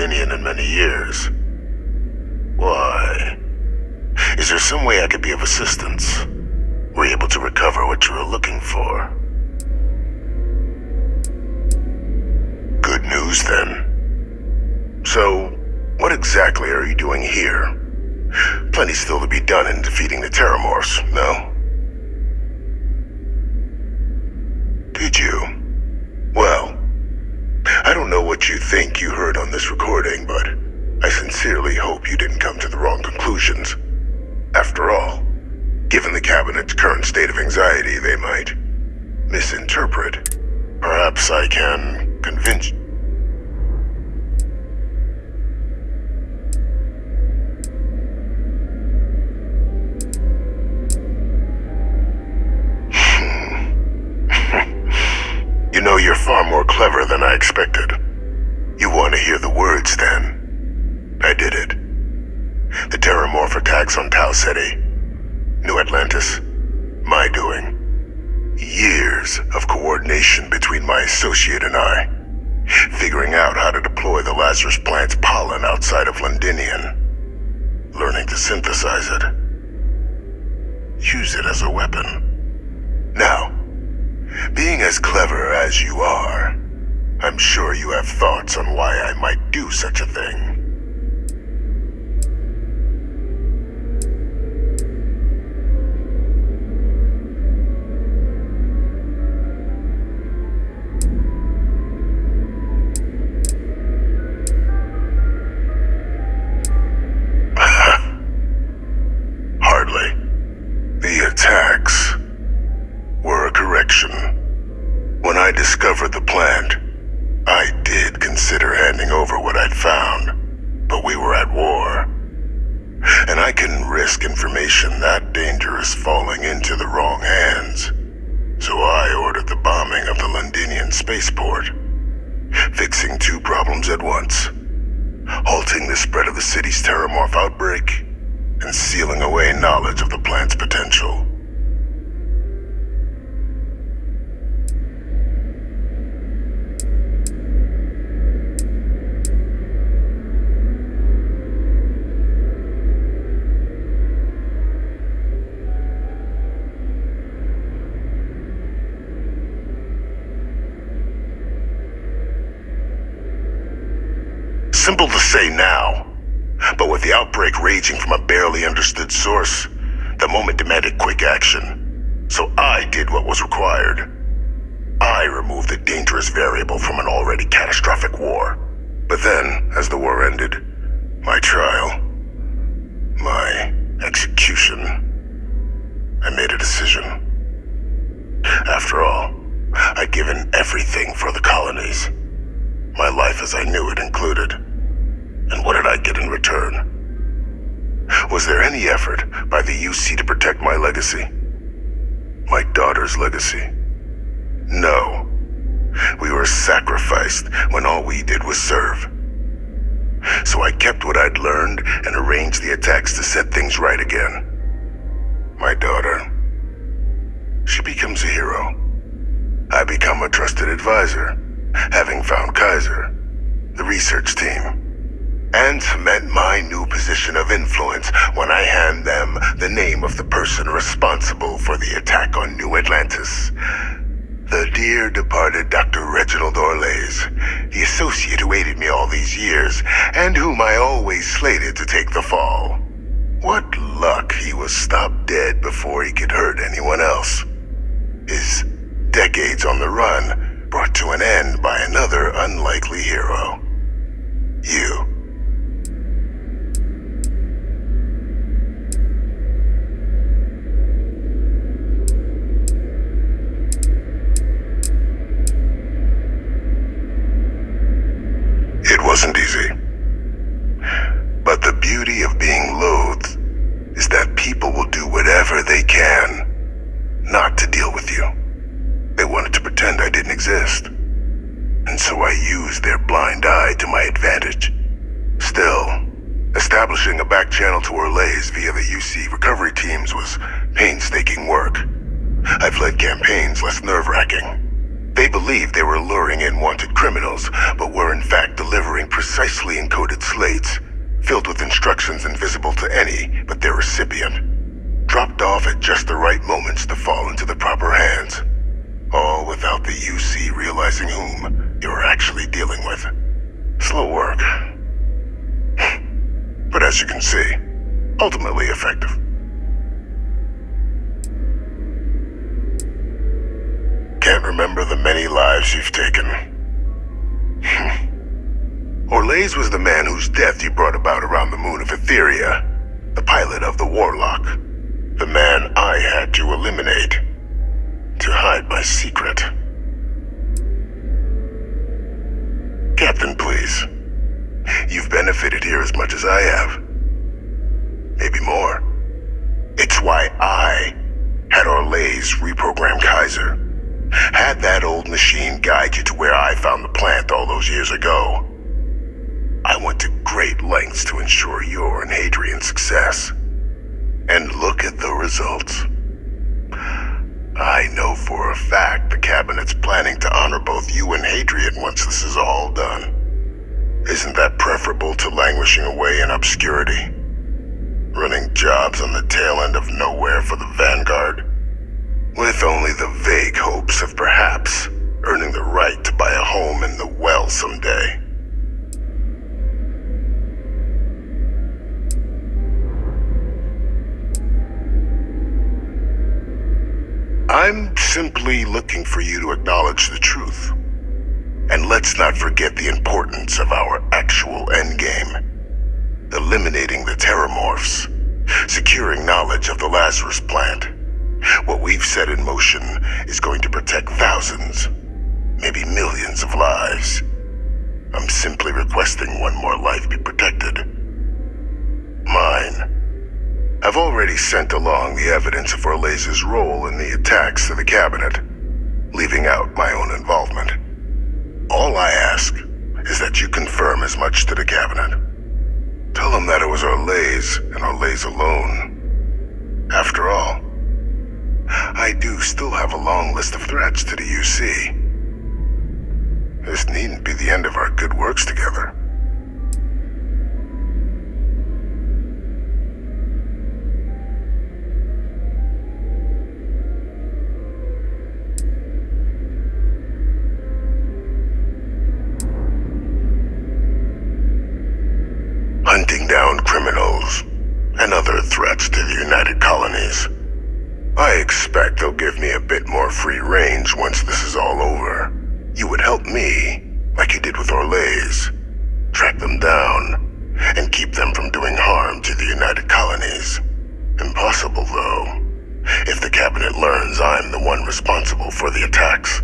Londinian in many years. Why? Is there some way I could be of assistance? Were you able to recover what you were looking for? Good news, then. So, what exactly are you doing here? Plenty still to be done in defeating the terrormorphs, no? Did you? Well, I don't know what you think you heard on this recording, but I sincerely hope you didn't come to the wrong conclusions. After all, given the Cabinet's current state of anxiety, they might misinterpret. Perhaps I can convince you. You know, you're far more clever than I expected. You want to hear the words, then? I did it. The terrormorph attacks on Tau Ceti, New Atlantis, my doing. Years of coordination between my associate and I, figuring out how to deploy the Lazarus plant's pollen outside of Londinian, learning to synthesize it, use it as a weapon. Now, being as clever as you are, I'm sure you have thoughts on why I might do such a thing. Hardly. The attacks were a correction. When I discovered the plant, I did consider handing over what I'd found, but we were at war. And I couldn't risk information that dangerous falling into the wrong hands. So I ordered the bombing of the Londinian spaceport, fixing two problems at once: halting the spread of the city's terrormorph outbreak, and sealing away knowledge of the plant's potential. Simple to say now, but with the outbreak raging from a barely understood source, the moment demanded quick action. So I did what was required. I removed the dangerous variable from an already catastrophic war. But then, as the war ended, my trial, my execution, I made a decision. After all, I'd given everything for the colonies. My life as I knew it included. And what did I get in return? Was there any effort by the UC to protect my legacy? My daughter's legacy? No. We were sacrificed when all we did was serve. So I kept what I'd learned and arranged the attacks to set things right again. My daughter, she becomes a hero. I become a trusted advisor, having found Kaiser, the research team, and cement my new position of influence when I hand them the name of the person responsible for the attack on New Atlantis. The dear departed Dr. Reginald Orlays, the associate who aided me all these years, and whom I always slated to take the fall. What luck he was stopped dead before he could hurt anyone else. His decades on the run brought to an end by another unlikely hero. You. It wasn't easy. But the beauty of being loathed is that people will do whatever they can not to deal with you. They wanted to pretend I didn't exist. And so I used their blind eye to my advantage. Still, establishing a back channel to Orlays via the UC recovery teams was painstaking work. I've led campaigns less nerve-wracking. They believed they were luring in wanted criminals, but were in fact delivering precisely encoded slates, filled with instructions invisible to any but their recipient, dropped off at just the right moments to fall into the proper hands, all without the UC realizing whom they were actually dealing with. Slow work. But as you can see, ultimately effective. Can't remember the many lives you've taken. Orlaise was the man whose death you brought about around the moon of Etheria, the pilot of the Warlock, the man I had to eliminate, to hide my secret. Captain, please. You've benefited here as much as I have. Maybe more. It's why I had Orlaise reprogram Kaiser. Had that old machine guide you to where I found the plant all those years ago. I went to great lengths to ensure your and Hadrian's success. And look at the results. I know for a fact the Cabinet's planning to honor both you and Hadrian once this is all done. Isn't that preferable to languishing away in obscurity? Running jobs on the tail end of nowhere for the Vanguard? With only the vague hopes of perhaps earning the right to buy a home in the well someday. I'm simply looking for you to acknowledge the truth. And let's not forget the importance of our actual endgame. Eliminating the terrormorphs, securing knowledge of the Lazarus plant. What we've set in motion is going to protect thousands, maybe millions of lives. I'm simply requesting one more life be protected. Mine. I've already sent along the evidence of Orlaise's role in the attacks to the Cabinet, leaving out my own involvement. All I ask is that you confirm as much to the Cabinet. Tell them that it was Orlaise and Orlaise alone. After all, I do still have a long list of threats to the UC. This needn't be the end of our good works together. Hunting down criminals and other threats to the United Colonies. I expect they'll give me a bit more free range once this is all over. You would help me, like you did with Orlaise, track them down and keep them from doing harm to the United Colonies. Impossible, though, if the Cabinet learns I'm the one responsible for the attacks.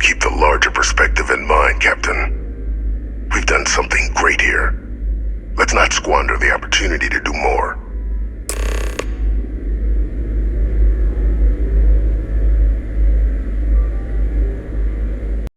Keep the larger perspective in mind, Captain. We've done something great here. Let's not squander the opportunity to do more.